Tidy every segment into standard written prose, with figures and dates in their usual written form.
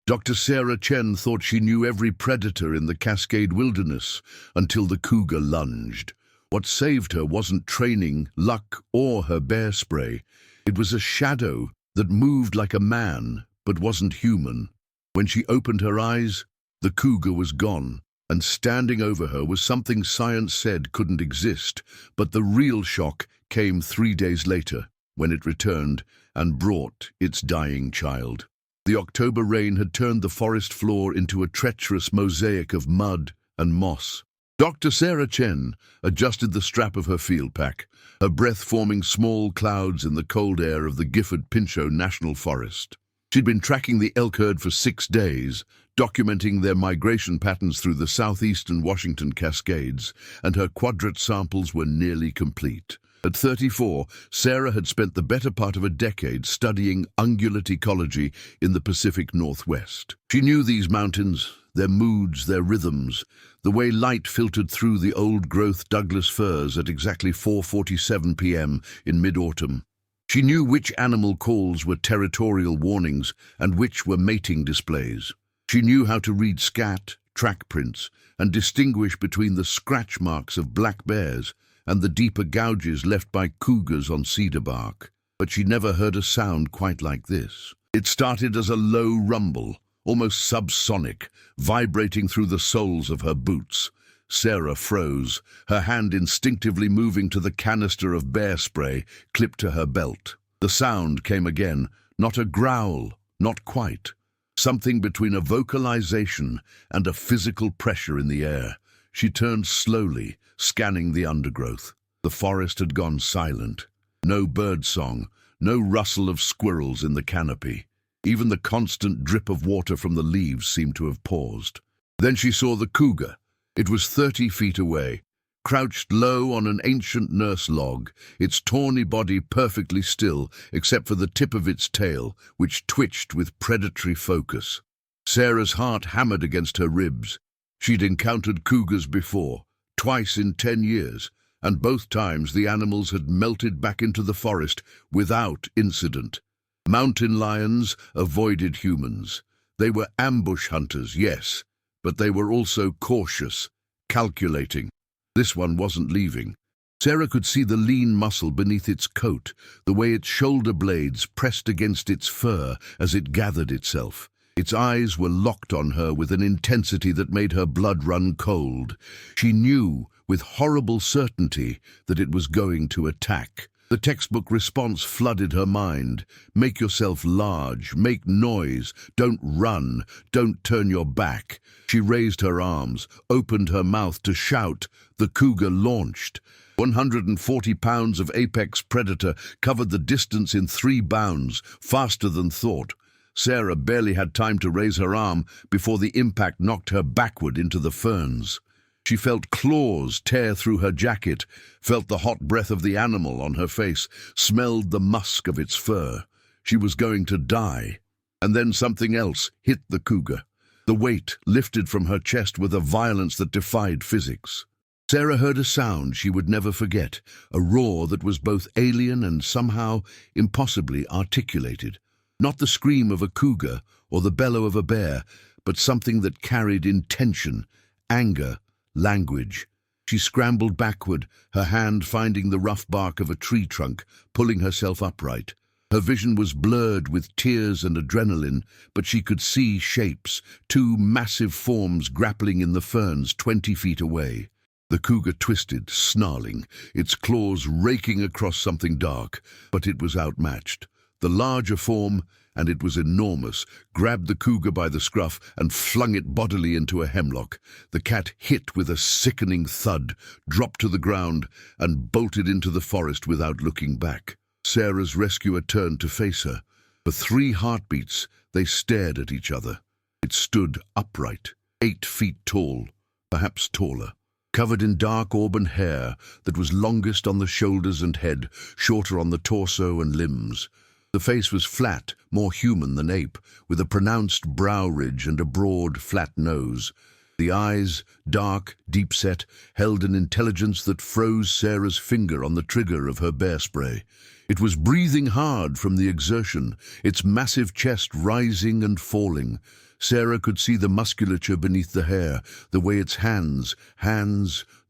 Dr. Sarah Chen thought she knew every predator in the Cascade Wilderness until the cougar lunged. What saved her wasn't training, luck, or her bear spray. It was a shadow that moved like a man, but wasn't human. When she opened her eyes, the cougar was gone, and standing over her was something science said couldn't exist. But the real shock came 3 days later, when it returned and brought its dying child. The October rain had turned the forest floor into a treacherous mosaic of mud and moss. Dr. Sarah Chen adjusted the strap of her field pack, her breath forming small clouds in the cold air of the Gifford-Pinchot National Forest. She'd been tracking the elk herd for 6 days, documenting their migration patterns through the southeastern Washington Cascades, and her quadrat samples were nearly complete. At 34, Sarah had spent the better part of a decade studying ungulate ecology in the Pacific Northwest. She knew these mountains, their moods, their rhythms, the way light filtered through the old-growth Douglas firs at exactly 4:47 p.m. in mid-autumn. She knew which animal calls were territorial warnings and which were mating displays. She knew how to read scat, track prints, and distinguish between the scratch marks of black bears and the deeper gouges left by cougars on cedar bark. But she never heard a sound quite like this. It started as a low rumble, almost subsonic, vibrating through the soles of her boots. Sarah froze, her hand instinctively moving to the canister of bear spray clipped to her belt. The sound came again, not a growl, not quite. Something between a vocalization and a physical pressure in the air. She turned slowly, scanning the undergrowth. The forest had gone silent. No birdsong, no rustle of squirrels in the canopy. Even the constant drip of water from the leaves seemed to have paused. Then she saw the cougar. It was 30 feet away, crouched low on an ancient nurse log, its tawny body perfectly still except for the tip of its tail, which twitched with predatory focus. Sarah's heart hammered against her ribs. She'd encountered cougars before, twice in 10 years, and both times the animals had melted back into the forest without incident. Mountain lions avoided humans. They were ambush hunters, yes, but they were also cautious, calculating. This one wasn't leaving. Sarah could see the lean muscle beneath its coat, the way its shoulder blades pressed against its fur as it gathered itself. Its eyes were locked on her with an intensity that made her blood run cold. She knew, with horrible certainty, that it was going to attack. The textbook response flooded her mind. Make yourself large, make noise, don't run, don't turn your back. She raised her arms, opened her mouth to shout. The cougar launched. 140 pounds of apex predator covered the distance in 3 bounds, faster than thought. Sarah barely had time to raise her arm before the impact knocked her backward into the ferns. She felt claws tear through her jacket, felt the hot breath of the animal on her face, smelled the musk of its fur. She was going to die. And then something else hit the cougar. The weight lifted from her chest with a violence that defied physics. Sarah heard a sound she would never forget, a roar that was both alien and somehow impossibly articulated. Not the scream of a cougar or the bellow of a bear, but something that carried intention, anger, language. She scrambled backward, her hand finding the rough bark of a tree trunk, pulling herself upright. Her vision was blurred with tears and adrenaline, but she could see shapes, 2 massive forms grappling in the ferns 20 feet away. The cougar twisted, snarling, its claws raking across something dark, but it was outmatched. The larger form, and it was enormous, grabbed the cougar by the scruff and flung it bodily into a hemlock. The cat hit with a sickening thud, dropped to the ground, and bolted into the forest without looking back. Sarah's rescuer turned to face her. For 3 heartbeats, they stared at each other. It stood upright, 8 feet tall, perhaps taller, covered in dark auburn hair that was longest on the shoulders and head, shorter on the torso and limbs. The face was flat, more human than ape, with a pronounced brow ridge and a broad, flat nose. The eyes, dark, deep-set, held an intelligence that froze Sarah's finger on the trigger of her bear spray. It was breathing hard from the exertion, its massive chest rising and falling. Sarah could see the musculature beneath the hair, the way its hands,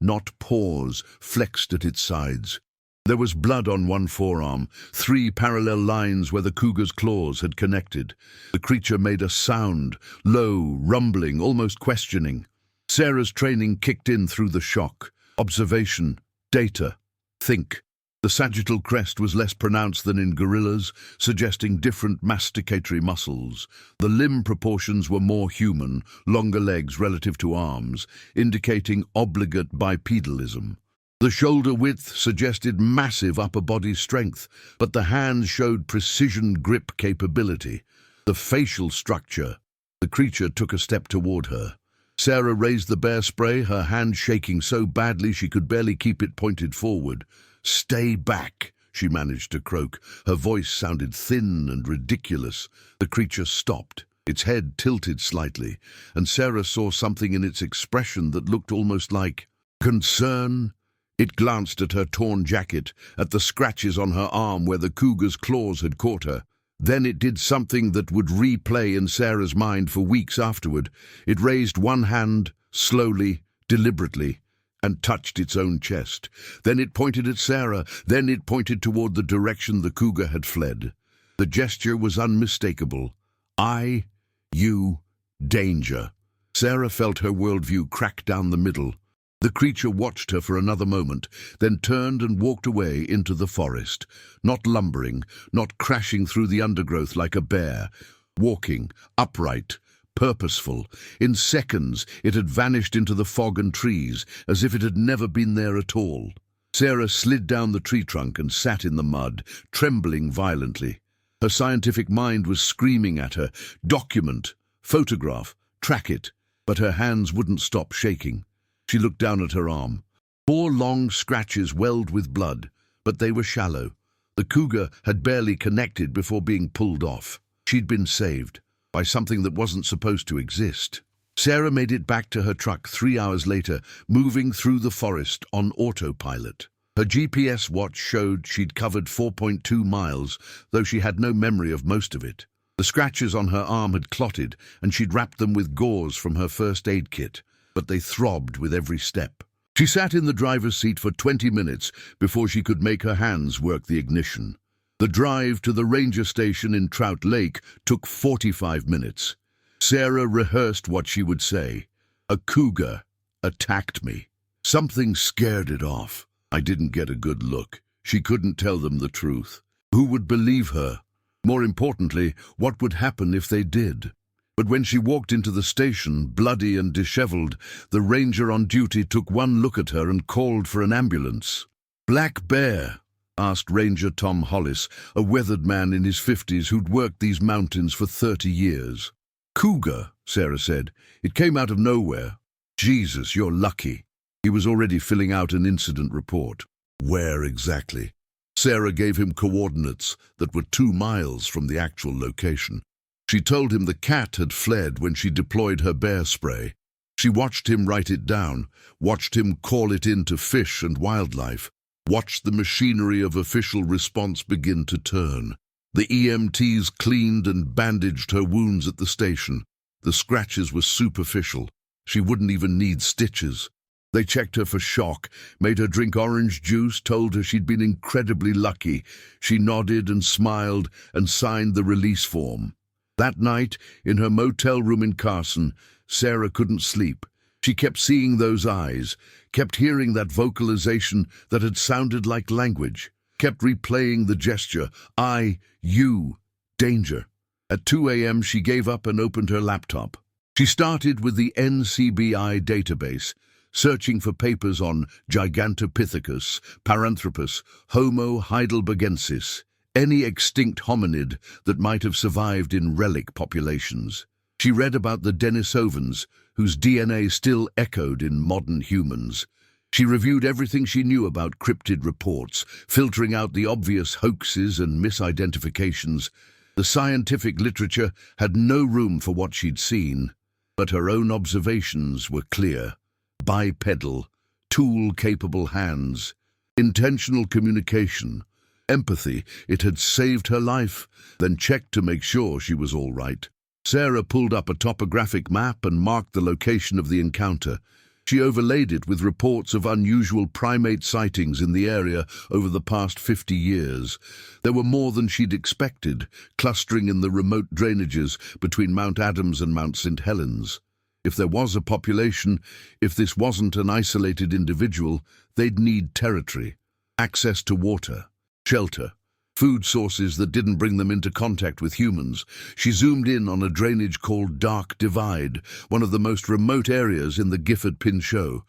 not paws, flexed at its sides. There was blood on one forearm, 3 parallel lines where the cougar's claws had connected. The creature made a sound, low, rumbling, almost questioning. Sarah's training kicked in through the shock. Observation, data, think. The sagittal crest was less pronounced than in gorillas, suggesting different masticatory muscles. The limb proportions were more human, longer legs relative to arms, indicating obligate bipedalism. The shoulder width suggested massive upper body strength, but the hands showed precision grip capability. The facial structure. The creature took a step toward her. Sarah raised the bear spray, her hand shaking so badly she could barely keep it pointed forward. "Stay back," she managed to croak. Her voice sounded thin and ridiculous. The creature stopped. Its head tilted slightly, and Sarah saw something in its expression that looked almost like concern. It glanced at her torn jacket, at the scratches on her arm where the cougar's claws had caught her. Then it did something that would replay in Sarah's mind for weeks afterward. It raised one hand, slowly, deliberately, and touched its own chest. Then it pointed at Sarah. Then it pointed toward the direction the cougar had fled. The gesture was unmistakable. I, you, danger. Sarah felt her worldview crack down the middle. The creature watched her for another moment, then turned and walked away into the forest, not lumbering, not crashing through the undergrowth like a bear, walking, upright, purposeful. In seconds, it had vanished into the fog and trees, as if it had never been there at all. Sarah slid down the tree trunk and sat in the mud, trembling violently. Her scientific mind was screaming at her, "Document, photograph, track it," but her hands wouldn't stop shaking. She looked down at her arm. 4 long scratches welled with blood, but they were shallow. The cougar had barely connected before being pulled off. She'd been saved by something that wasn't supposed to exist. Sarah made it back to her truck 3 hours later, moving through the forest on autopilot. Her GPS watch showed she'd covered 4.2 miles, though she had no memory of most of it. The scratches on her arm had clotted, and she'd wrapped them with gauze from her first aid kit, but they throbbed with every step. She sat in the driver's seat for 20 minutes before she could make her hands work the ignition. The drive to the ranger station in Trout Lake took 45 minutes. Sarah rehearsed what she would say. "A cougar attacked me. Something scared it off. I didn't get a good look." She couldn't tell them the truth. Who would believe her? More importantly, what would happen if they did? But when she walked into the station, bloody and disheveled, the ranger on duty took one look at her and called for an ambulance. "Black bear?" asked Ranger Tom Hollis, a weathered man in his 50s who'd worked these mountains for 30 years. "Cougar," Sarah said. "It came out of nowhere." "Jesus, you're lucky." He was already filling out an incident report. "Where exactly?" Sarah gave him coordinates that were 2 miles from the actual location. She told him the cat had fled when she deployed her bear spray. She watched him write it down, watched him call it in to fish and wildlife, watched the machinery of official response begin to turn. The EMTs cleaned and bandaged her wounds at the station. The scratches were superficial. She wouldn't even need stitches. They checked her for shock, made her drink orange juice, told her she'd been incredibly lucky. She nodded and smiled and signed the release form. That night, in her motel room in Carson, Sarah couldn't sleep. She kept seeing those eyes, kept hearing that vocalization that had sounded like language, kept replaying the gesture, I, you, danger. At 2 a.m. she gave up and opened her laptop. She started with the NCBI database, searching for papers on Gigantopithecus, Paranthropus, Homo heidelbergensis, any extinct hominid that might have survived in relic populations. She read about the Denisovans, whose DNA still echoed in modern humans. She reviewed everything she knew about cryptid reports, filtering out the obvious hoaxes and misidentifications. The scientific literature had no room for what she'd seen, but her own observations were clear. Bipedal, tool-capable hands, intentional communication, empathy. It had saved her life, then checked to make sure she was all right. Sarah pulled up a topographic map and marked the location of the encounter. She overlaid it with reports of unusual primate sightings in the area over the past 50 years. There were more than she'd expected, clustering in the remote drainages between Mount Adams and Mount St. Helens. If there was a population, if this wasn't an isolated individual, they'd need territory, access to water, shelter, food sources that didn't bring them into contact with humans. She zoomed in on a drainage called Dark Divide, one of the most remote areas in the Gifford Pinchot.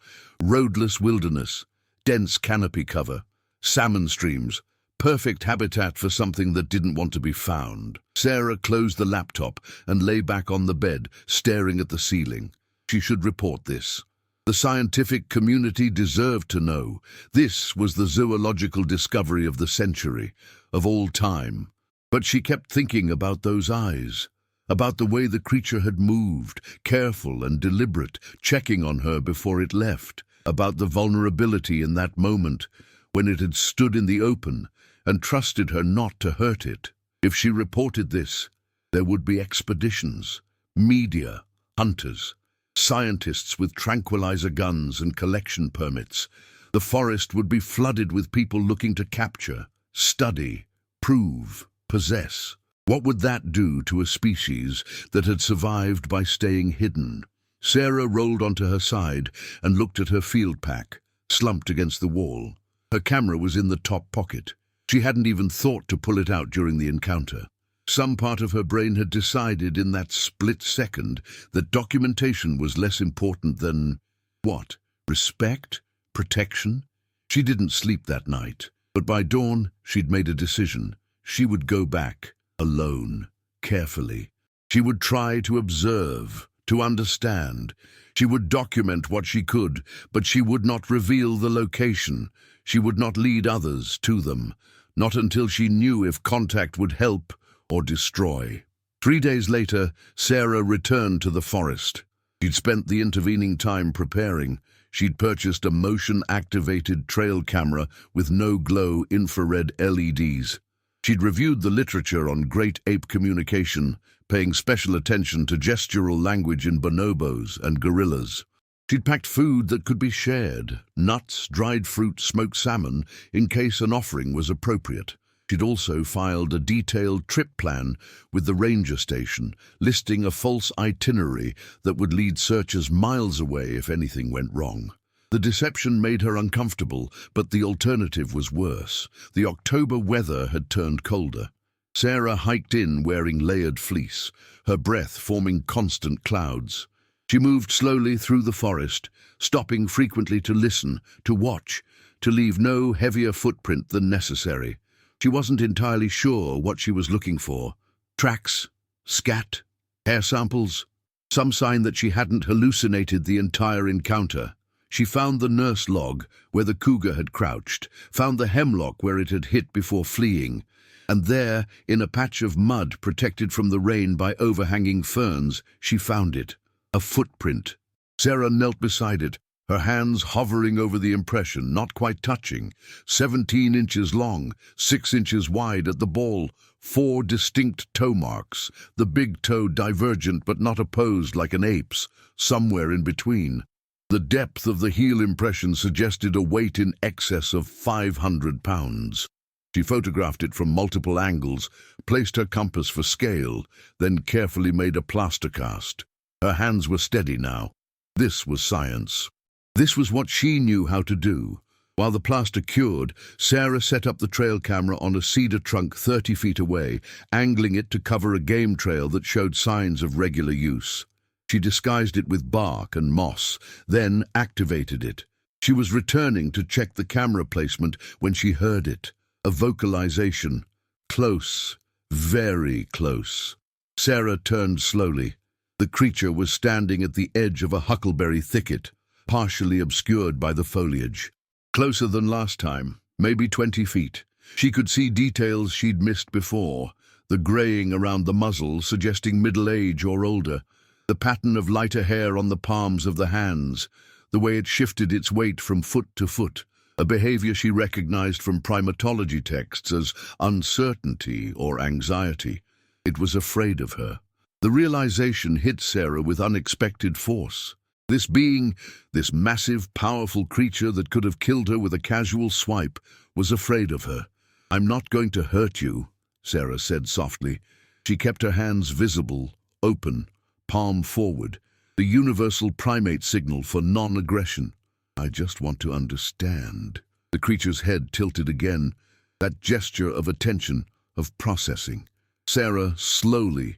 Roadless wilderness, dense canopy cover, salmon streams, perfect habitat for something that didn't want to be found. Sarah closed the laptop and lay back on the bed, staring at the ceiling. She should report this. The scientific community deserved to know. This was the zoological discovery of the century, of all time. But she kept thinking about those eyes, about the way the creature had moved, careful and deliberate, checking on her before it left, about the vulnerability in that moment, when it had stood in the open and trusted her not to hurt it. If she reported this, there would be expeditions, media, hunters, scientists with tranquilizer guns and collection permits. The forest would be flooded with people looking to capture, study, prove, possess. What would that do to a species that had survived by staying hidden? Sarah rolled onto her side and looked at her field pack, slumped against the wall. Her camera was in the top pocket. She hadn't even thought to pull it out during the encounter. Some part of her brain had decided in that split second that documentation was less important than, what, respect? Protection? She didn't sleep that night, but by dawn she'd made a decision. She would go back, alone, carefully. She would try to observe, to understand. She would document what she could, but she would not reveal the location. She would not lead others to them, not until she knew if contact would help or destroy. 3 days later, Sarah returned to the forest. She'd spent the intervening time preparing. She'd purchased a motion-activated trail camera with no-glow infrared LEDs. She'd reviewed the literature on great ape communication, paying special attention to gestural language in bonobos and gorillas. She'd packed food that could be shared, nuts, dried fruit, smoked salmon, in case an offering was appropriate. She'd also filed a detailed trip plan with the ranger station, listing a false itinerary that would lead searchers miles away if anything went wrong. The deception made her uncomfortable, but the alternative was worse. The October weather had turned colder. Sarah hiked in wearing layered fleece, her breath forming constant clouds. She moved slowly through the forest, stopping frequently to listen, to watch, to leave no heavier footprint than necessary. She wasn't entirely sure what she was looking for. Tracks, scat, hair samples, some sign that she hadn't hallucinated the entire encounter. She found the nurse log where the cougar had crouched, found the hemlock where it had hit before fleeing, and there, in a patch of mud protected from the rain by overhanging ferns, she found it, a footprint. Sarah knelt beside it, her hands hovering over the impression, not quite touching. 17 inches long, 6 inches wide at the ball, 4 distinct toe marks, the big toe divergent but not opposed like an ape's, somewhere in between. The depth of the heel impression suggested a weight in excess of 500 pounds. She photographed it from multiple angles, placed her compass for scale, then carefully made a plaster cast. Her hands were steady now. This was science. This was what she knew how to do. While the plaster cured, Sarah set up the trail camera on a cedar trunk 30 feet away, angling it to cover a game trail that showed signs of regular use. She disguised it with bark and moss, then activated it. She was returning to check the camera placement when she heard it, a vocalization. Close, very close. Sarah turned slowly. The creature was standing at the edge of a huckleberry thicket, partially obscured by the foliage. Closer than last time, maybe 20 feet. She could see details she'd missed before, the graying around the muzzle suggesting middle age or older, the pattern of lighter hair on the palms of the hands, the way it shifted its weight from foot to foot, a behavior she recognized from primatology texts as uncertainty or anxiety. It was afraid of her. The realization hit Sarah with unexpected force. This being, this massive, powerful creature that could have killed her with a casual swipe, was afraid of her. "I'm not going to hurt you," Sarah said softly. She kept her hands visible, open, palm forward, the universal primate signal for non-aggression. "I just want to understand." The creature's head tilted again, that gesture of attention, of processing. Sarah slowly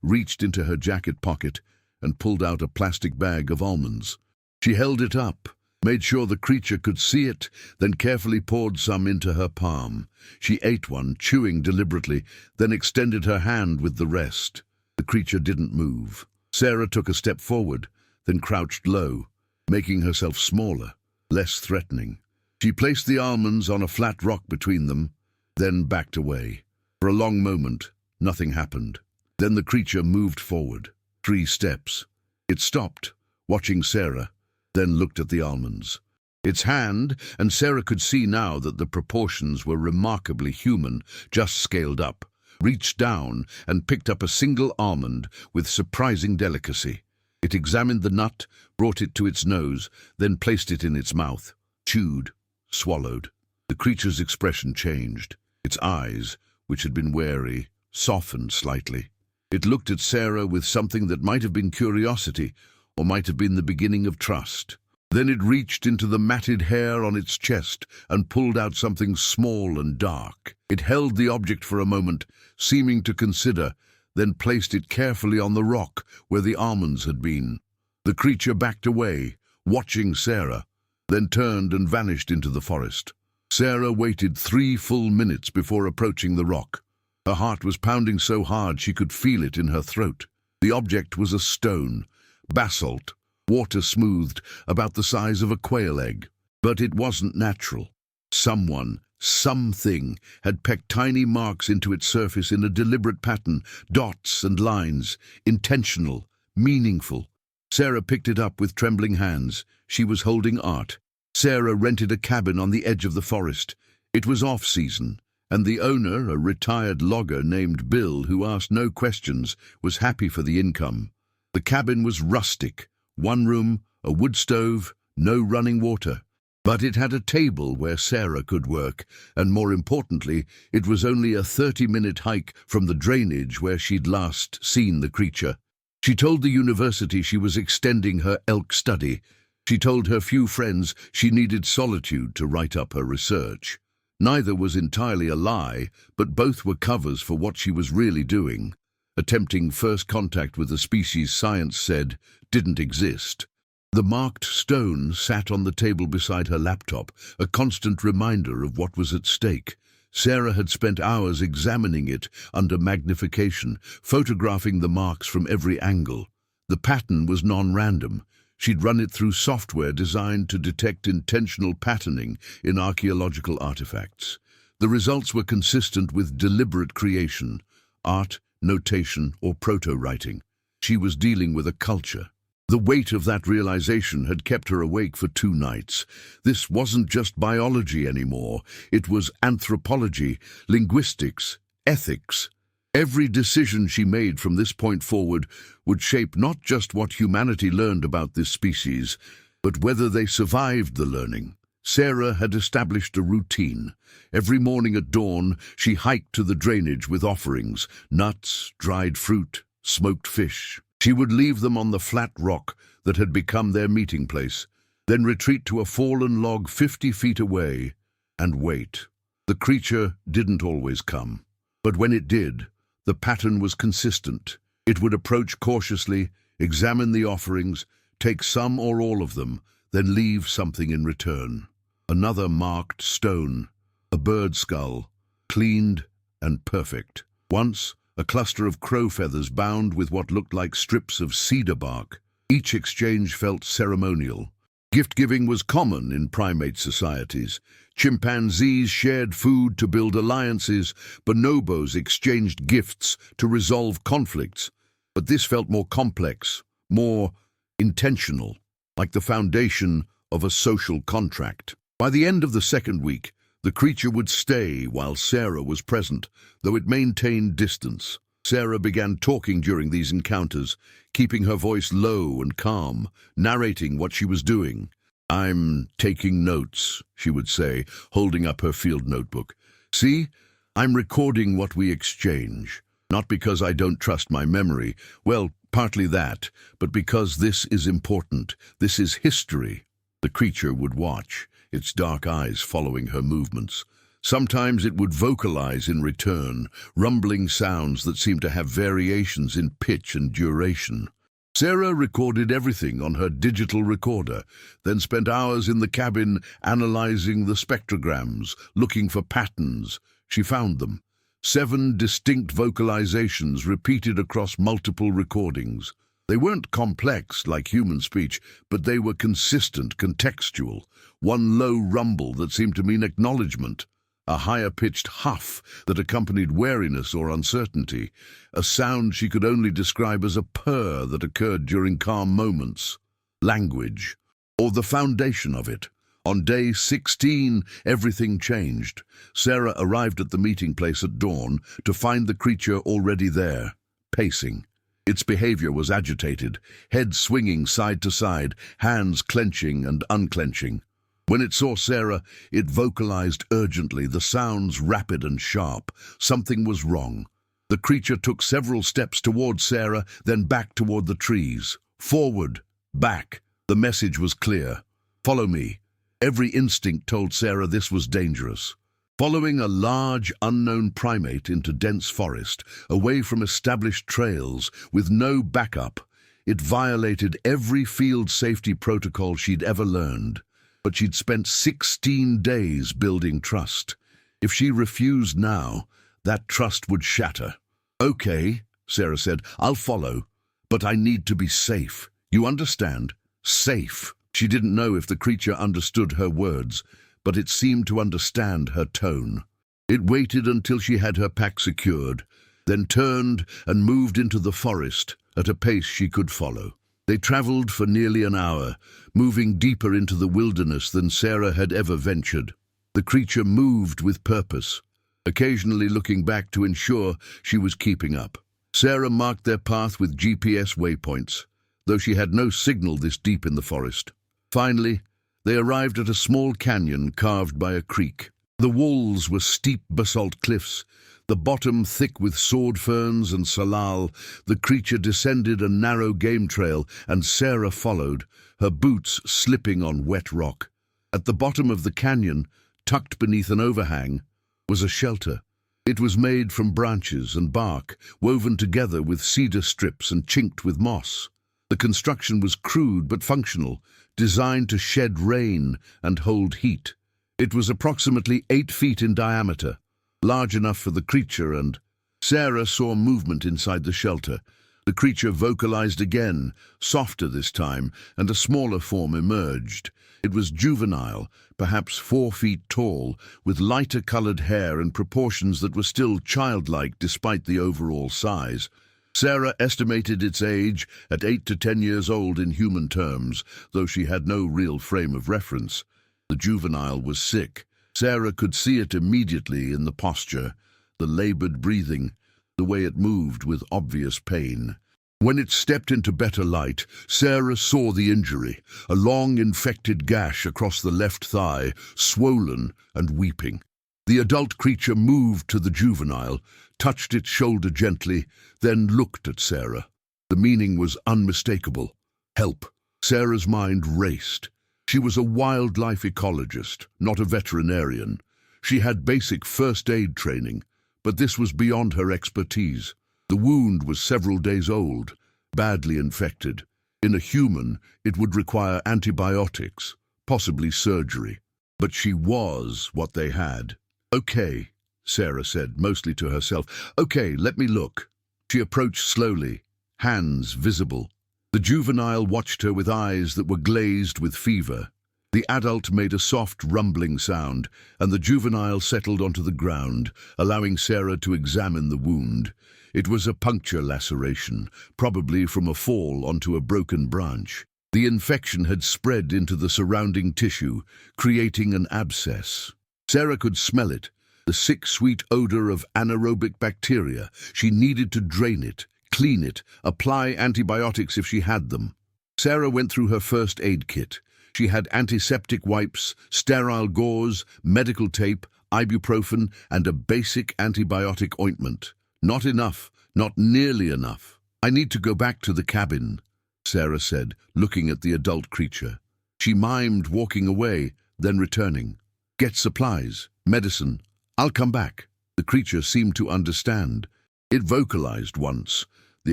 reached into her jacket pocket and pulled out a plastic bag of almonds. She held it up, made sure the creature could see it, then carefully poured some into her palm. She ate one, chewing deliberately, then extended her hand with the rest. The creature didn't move. Sarah took a step forward, then crouched low, making herself smaller, less threatening. She placed the almonds on a flat rock between them, then backed away. For a long moment, nothing happened. Then the creature moved forward, 3 steps. It stopped, watching Sarah, then looked at the almonds. Its hand, and Sarah could see now that the proportions were remarkably human, just scaled up, reached down and picked up a single almond with surprising delicacy. It examined the nut, brought it to its nose, then placed it in its mouth, chewed, swallowed. The creature's expression changed. Its eyes, which had been wary, softened slightly. It looked at Sarah with something that might have been curiosity, or might have been the beginning of trust. Then it reached into the matted hair on its chest and pulled out something small and dark. It held the object for a moment, seeming to consider, then placed it carefully on the rock where the almonds had been. The creature backed away, watching Sarah, then turned and vanished into the forest. Sarah waited 3 full minutes before approaching the rock. Her heart was pounding so hard she could feel it in her throat. The object was a stone, basalt, water-smoothed, about the size of a quail egg. But it wasn't natural. Something had pecked tiny marks into its surface in a deliberate pattern, dots and lines, intentional, meaningful. Sarah picked it up with trembling hands. She was holding art. Sarah rented a cabin on the edge of the forest. It was off-season, and the owner, a retired logger named Bill, who asked no questions, was happy for the income. The cabin was rustic, 1 room, a wood stove, no running water. But it had a table where Sarah could work, and more importantly, it was only a 30-minute hike from the drainage where she'd last seen the creature. She told the university she was extending her elk study. She told her few friends she needed solitude to write up her research. Neither was entirely a lie, but both were covers for what she was really doing, attempting first contact with a species science said didn't exist. The marked stone sat on the table beside her laptop, a constant reminder of what was at stake. Sarah had spent hours examining it under magnification, photographing the marks from every angle. The pattern was non-random. She'd run it through software designed to detect intentional patterning in archaeological artifacts. The results were consistent with deliberate creation, art, notation, or proto-writing. She was dealing with a culture. The weight of that realization had kept her awake for 2 nights. This wasn't just biology anymore. It was anthropology, linguistics, ethics. Every decision she made from this point forward would shape not just what humanity learned about this species, but whether they survived the learning. Sarah had established a routine. Every morning at dawn, she hiked to the drainage with offerings, nuts, dried fruit, smoked fish. She would leave them on the flat rock that had become their meeting place, then retreat to a fallen log 50 feet away and wait. The creature didn't always come, but when it did, the pattern was consistent. It would approach cautiously, examine the offerings, take some or all of them, then leave something in return. Another marked stone, a bird skull, cleaned and perfect. Once, a cluster of crow feathers bound with what looked like strips of cedar bark. Each exchange felt ceremonial. Gift-giving was common in primate societies. Chimpanzees shared food to build alliances, bonobos exchanged gifts to resolve conflicts. But this felt more complex, more intentional, like the foundation of a social contract. By the end of the 2nd week, the creature would stay while Sarah was present, though it maintained distance. Sarah began talking during these encounters, keeping her voice low and calm, narrating what she was doing. "I'm taking notes," she would say, holding up her field notebook. "See, I'm recording what we exchange. Not because I don't trust my memory. Well, partly that, but because this is important. This is history." The creature would watch, its dark eyes following her movements. Sometimes it would vocalize in return, rumbling sounds that seemed to have variations in pitch and duration. Sarah recorded everything on her digital recorder, then spent hours in the cabin analyzing the spectrograms, looking for patterns. She found them. 7 distinct vocalizations repeated across multiple recordings. They weren't complex like human speech, but they were consistent, contextual. One low rumble that seemed to mean acknowledgement. A higher-pitched huff that accompanied wariness or uncertainty, a sound she could only describe as a purr that occurred during calm moments. Language, or the foundation of it. On day 16, everything changed. Sarah arrived at the meeting place at dawn to find the creature already there, pacing. Its behavior was agitated, head swinging side to side, hands clenching and unclenching. When it saw Sarah, it vocalized urgently, the sounds rapid and sharp. Something was wrong. The creature took several steps toward Sarah, then back toward the trees. Forward, back. The message was clear. "Follow me." Every instinct told Sarah this was dangerous. Following a large, unknown primate into dense forest, away from established trails, with no backup, it violated every field safety protocol she'd ever learned. But she'd spent 16 days building trust. If she refused now, that trust would shatter. "Okay," Sarah said, "I'll follow, but I need to be safe. You understand? Safe." She didn't know if the creature understood her words, but it seemed to understand her tone. It waited until she had her pack secured, then turned and moved into the forest at a pace she could follow. They traveled for nearly an hour, moving deeper into the wilderness than Sarah had ever ventured. The creature moved with purpose, occasionally looking back to ensure she was keeping up. Sarah marked their path with GPS waypoints, though she had no signal this deep in the forest. Finally, they arrived at a small canyon carved by a creek. The walls were steep basalt cliffs, the bottom thick with sword ferns and salal. The creature descended a narrow game trail, and Sarah followed, her boots slipping on wet rock. At the bottom of the canyon, tucked beneath an overhang, was a shelter. It was made from branches and bark, woven together with cedar strips and chinked with moss. The construction was crude but functional, designed to shed rain and hold heat. It was approximately 8 feet in diameter, large enough for the creature, and Sarah saw movement inside the shelter. The creature vocalized again, softer this time, and a smaller form emerged. It was juvenile, perhaps 4 feet tall, with lighter-colored hair and proportions that were still childlike despite the overall size. Sarah estimated its age at 8 to 10 years old in human terms, though she had no real frame of reference. The juvenile was sick. Sarah could see it immediately in the posture, the labored breathing, the way it moved with obvious pain. When it stepped into better light, Sarah saw the injury, a long infected gash across the left thigh, swollen and weeping. The adult creature moved to the juvenile, touched its shoulder gently, then looked at Sarah. The meaning was unmistakable. Help. Sarah's mind raced. She was a wildlife ecologist, not a veterinarian. She had basic first aid training, but this was beyond her expertise. The wound was several days old, badly infected. In a human, it would require antibiotics, possibly surgery. But she was what they had. "Okay," Sarah said, mostly to herself. "Okay, let me look." She approached slowly, hands visible. The juvenile watched her with eyes that were glazed with fever. The adult made a soft rumbling sound, and the juvenile settled onto the ground, allowing Sarah to examine the wound. It was a puncture laceration, probably from a fall onto a broken branch. The infection had spread into the surrounding tissue, creating an abscess. Sarah could smell it, The sick, sweet odor of anaerobic bacteria. She needed to drain it, clean it, apply antibiotics if she had them. Sarah went through her first aid kit. She had antiseptic wipes, sterile gauze, medical tape, ibuprofen, and a basic antibiotic ointment. Not enough, not nearly enough. "I need to go back to the cabin," Sarah said, looking at the adult creature. She mimed walking away, then returning. "Get supplies, medicine. I'll come back." The creature seemed to understand. It vocalized once, the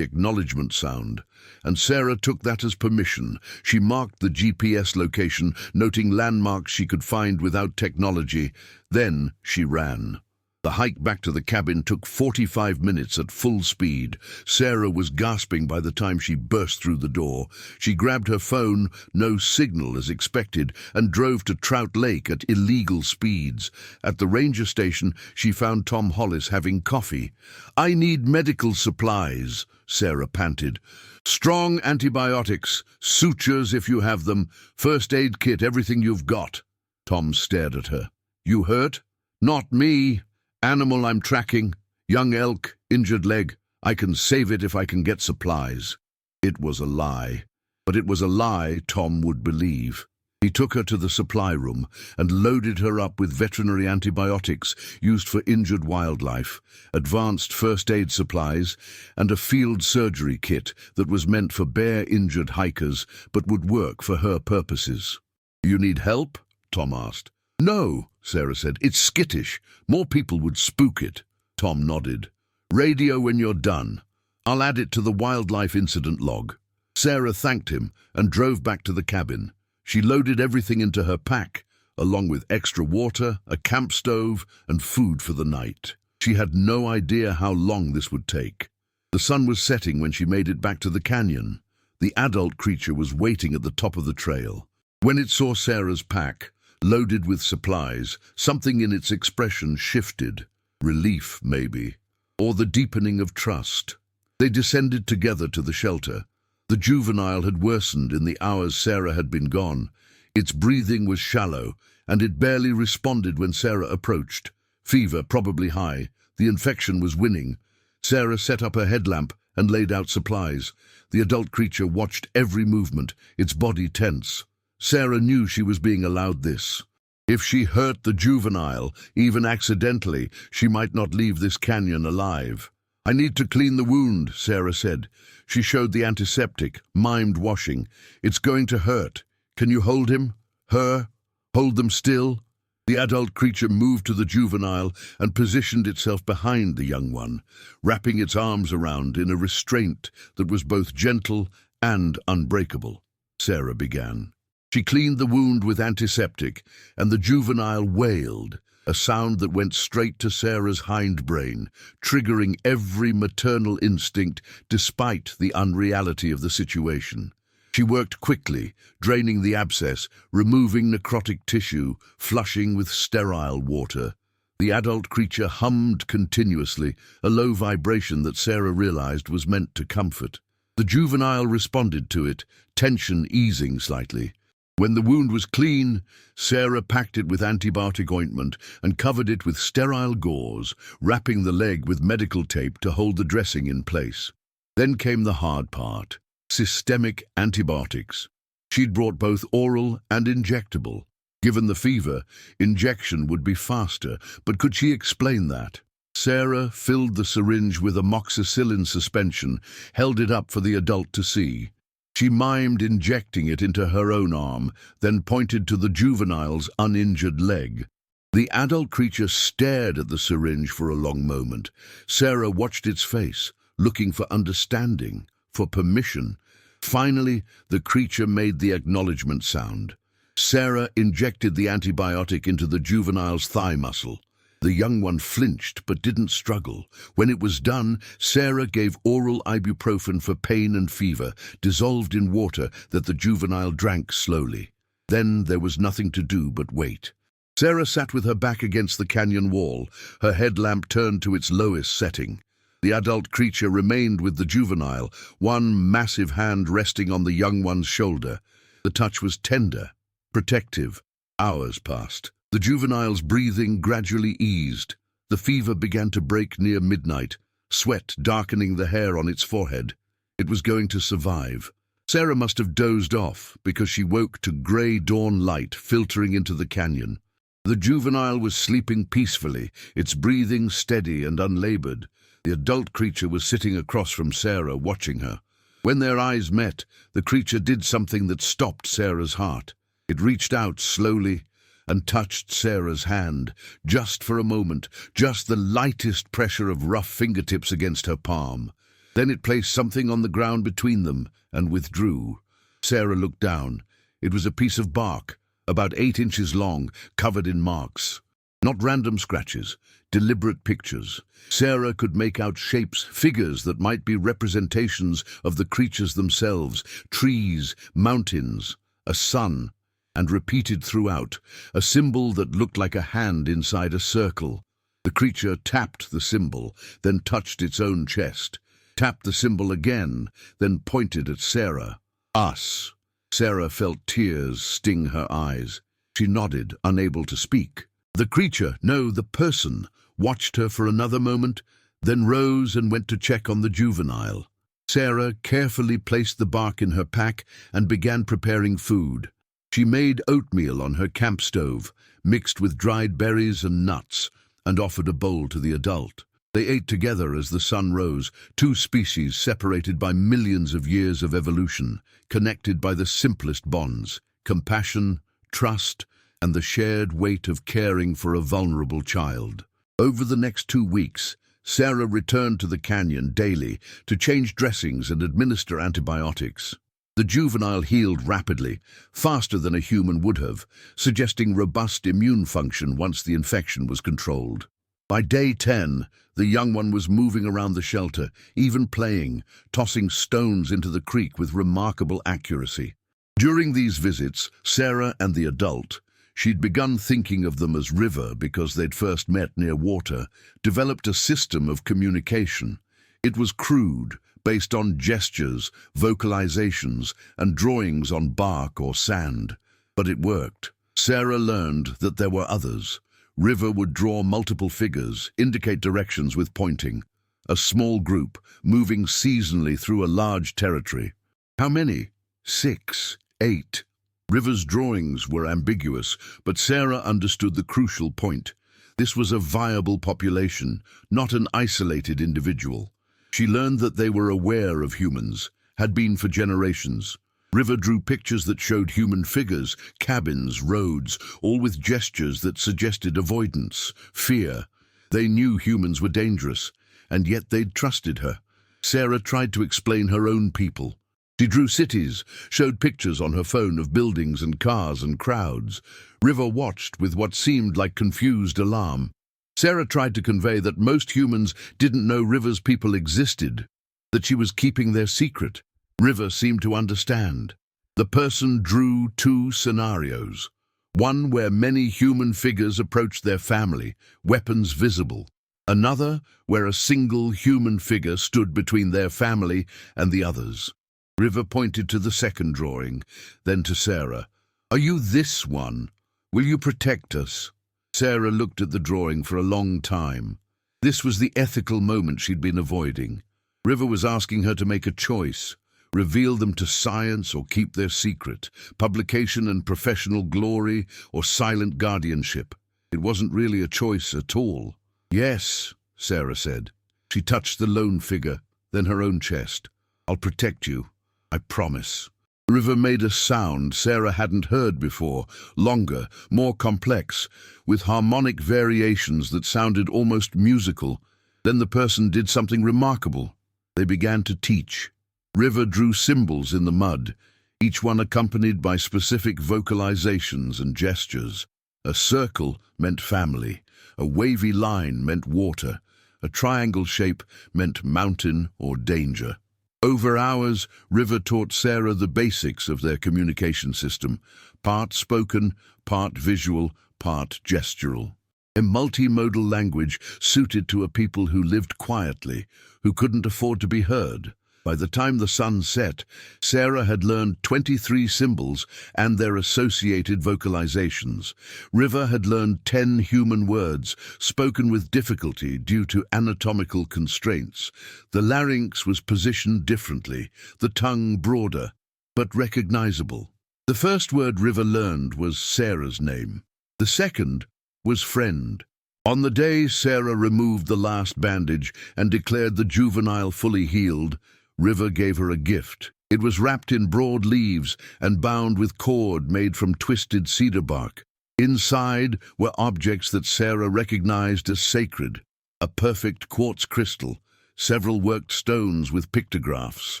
acknowledgement sound, and Sarah took that as permission. She marked the GPS location, noting landmarks she could find without technology. Then she ran. The hike back to the cabin took 45 minutes at full speed. Sarah was gasping by the time she burst through the door. She grabbed her phone, no signal as expected, and drove to Trout Lake at illegal speeds. At the ranger station, she found Tom Hollis having coffee. "I need medical supplies," Sarah panted. "Strong antibiotics, sutures if you have them, first aid kit, everything you've got." Tom stared at her. "You hurt?" "Not me. Animal I'm tracking. Young elk, injured leg. I can save it if I can get supplies." It was a lie, but it was a lie Tom would believe. He took her to the supply room and loaded her up with veterinary antibiotics used for injured wildlife, advanced first aid supplies, and a field surgery kit that was meant for bear-injured hikers but would work for her purposes. "You need help?" Tom asked. "No," Sarah said. "It's skittish. More people would spook it." Tom nodded. "Radio when you're done. I'll add it to the wildlife incident log." Sarah thanked him and drove back to the cabin. She loaded everything into her pack, along with extra water, a camp stove, and food for the night. She had no idea how long this would take. The sun was setting when she made it back to the canyon. The adult creature was waiting at the top of the trail. When it saw Sarah's pack, loaded with supplies, something in its expression shifted. Relief, maybe, or the deepening of trust. They descended together to the shelter. The juvenile had worsened in the hours Sarah had been gone. Its breathing was shallow, and it barely responded when Sarah approached. Fever, probably high. The infection was winning. Sarah set up her headlamp and laid out supplies. The adult creature watched every movement, its body tense. Sarah knew she was being allowed this. If she hurt the juvenile, even accidentally, she might not leave this canyon alive. "I need to clean the wound," Sarah said. She showed the antiseptic, mimed washing. "It's going to hurt. Can you hold him? Her? Hold them still?" The adult creature moved to the juvenile and positioned itself behind the young one, wrapping its arms around in a restraint that was both gentle and unbreakable. Sarah began. She cleaned the wound with antiseptic, and the juvenile wailed, a sound that went straight to Sarah's hindbrain, triggering every maternal instinct despite the unreality of the situation. She worked quickly, draining the abscess, removing necrotic tissue, flushing with sterile water. The adult creature hummed continuously, a low vibration that Sarah realized was meant to comfort. The juvenile responded to it, tension easing slightly. When the wound was clean, Sarah packed it with antibiotic ointment and covered it with sterile gauze, wrapping the leg with medical tape to hold the dressing in place. Then came the hard part, systemic antibiotics. She'd brought both oral and injectable. Given the fever, injection would be faster, but could she explain that? Sarah filled the syringe with amoxicillin suspension, held it up for the adult to see. She mimed injecting it into her own arm, then pointed to the juvenile's uninjured leg. The adult creature stared at the syringe for a long moment. Sarah watched its face, looking for understanding, for permission. Finally, the creature made the acknowledgement sound. Sarah injected the antibiotic into the juvenile's thigh muscle. The young one flinched but didn't struggle. When it was done, Sarah gave oral ibuprofen for pain and fever, dissolved in water that the juvenile drank slowly. Then there was nothing to do but wait. Sarah sat with her back against the canyon wall, her headlamp turned to its lowest setting. The adult creature remained with the juvenile, one massive hand resting on the young one's shoulder. The touch was tender, protective. Hours passed. The juvenile's breathing gradually eased. The fever began to break near midnight, sweat darkening the hair on its forehead. It was going to survive. Sarah must have dozed off because she woke to grey dawn light filtering into the canyon. The juvenile was sleeping peacefully, its breathing steady and unlabored. The adult creature was sitting across from Sarah, watching her. When their eyes met, the creature did something that stopped Sarah's heart. It reached out slowly and touched Sarah's hand, just for a moment, just the lightest pressure of rough fingertips against her palm. Then it placed something on the ground between them and withdrew. Sarah looked down. It was a piece of bark, about 8 inches long, covered in marks. Not random scratches, deliberate pictures. Sarah could make out shapes, figures that might be representations of the creatures themselves, trees, mountains, a sun, and repeated throughout, a symbol that looked like a hand inside a circle. The creature tapped the symbol, then touched its own chest, tapped the symbol again, then pointed at Sarah. Us. Sarah felt tears sting her eyes. She nodded, unable to speak. The creature, no, the person, watched her for another moment, then rose and went to check on the juvenile. Sarah carefully placed the bark in her pack and began preparing food. She made oatmeal on her camp stove, mixed with dried berries and nuts, and offered a bowl to the adult. They ate together as the sun rose, two species separated by millions of years of evolution, connected by the simplest bonds, compassion, trust, and the shared weight of caring for a vulnerable child. Over the next 2 weeks, Sarah returned to the canyon daily to change dressings and administer antibiotics. The juvenile healed rapidly, faster than a human would have, suggesting robust immune function once the infection was controlled. By day 10, the young one was moving around the shelter, even playing, tossing stones into the creek with remarkable accuracy. During these visits, Sarah and the adult, she'd begun thinking of them as River because they'd first met near water, developed a system of communication. It was crude, based on gestures, vocalizations, and drawings on bark or sand. But it worked. Sarah learned that there were others. River would draw multiple figures, indicate directions with pointing. A small group, moving seasonally through a large territory. How many? 6, 8. River's drawings were ambiguous, but Sarah understood the crucial point. This was a viable population, not an isolated individual. She learned that they were aware of humans, had been for generations. River drew pictures that showed human figures, cabins, roads, all with gestures that suggested avoidance, fear. They knew humans were dangerous, and yet they'd trusted her. Sarah tried to explain her own people. She drew cities, showed pictures on her phone of buildings and cars and crowds. River watched with what seemed like confused alarm. Sarah tried to convey that most humans didn't know River's people existed, that she was keeping their secret. River seemed to understand. The person drew 2 scenarios. One where many human figures approached their family, weapons visible. Another where a single human figure stood between their family and the others. River pointed to the second drawing, then to Sarah. "Are you this one? Will you protect us?" Sarah looked at the drawing for a long time. This was the ethical moment she'd been avoiding. River was asking her to make a choice. Reveal them to science or keep their secret, publication and professional glory or silent guardianship. It wasn't really a choice at all. "Yes," Sarah said. She touched the lone figure, then her own chest. "I'll protect you. I promise." River made a sound Sarah hadn't heard before, longer, more complex, with harmonic variations that sounded almost musical. Then the person did something remarkable. They began to teach. River drew symbols in the mud, each one accompanied by specific vocalizations and gestures. A circle meant family, a wavy line meant water, a triangle shape meant mountain or danger. Over hours, River taught Sarah the basics of their communication system, part spoken, part visual, part gestural. A multimodal language suited to a people who lived quietly, who couldn't afford to be heard. By the time the sun set, Sarah had learned 23 symbols and their associated vocalizations. River had learned 10 human words, spoken with difficulty due to anatomical constraints. The larynx was positioned differently, the tongue broader, but recognizable. The first word River learned was Sarah's name. The second was friend. On the day Sarah removed the last bandage and declared the juvenile fully healed, River gave her a gift. It was wrapped in broad leaves and bound with cord made from twisted cedar bark. Inside were objects that Sarah recognized as sacred: a perfect quartz crystal, several worked stones with pictographs,